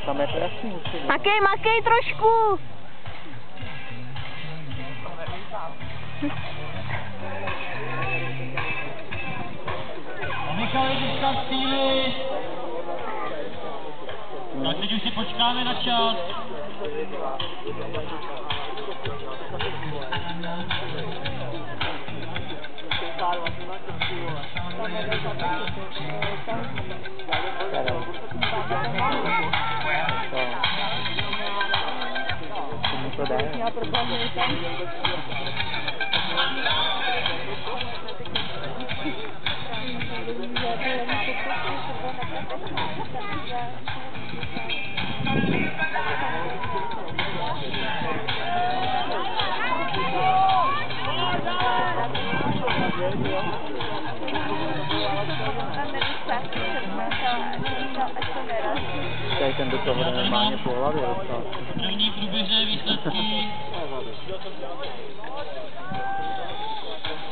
Tam je to jasný. Makej trošku! Michal je teďka v cíli. Tak teď už si počkáme na čas. Tady ten do toho normálně po hlavě dostal. První průběžné výsledky.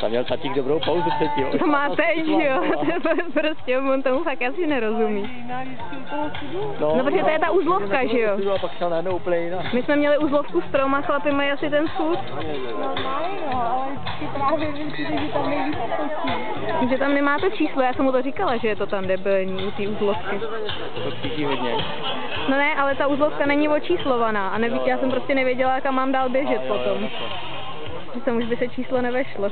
Tam měl tatík dobrou pauzu předtím. To má teď, jo, prostě on tomu fakt asi nerozumí. No, protože to je ta uzlovka, že jo? A pak šel najednou úplně jinak. My jsme měli uzlovku s troma chlapy, mají asi ten sud. Normálně, no, ale právě vím, že tam nejvíc točí. Že tam nemá to číslo, já jsem mu to říkala, že je to tam debilní u té uzlovky. To cítí hodně. No ne, ale ta uzlovka není očíslovaná a nevíš, já jsem prostě nevěděla, kam mám dál běžet potom. Jsem už by se číslo nevešlo.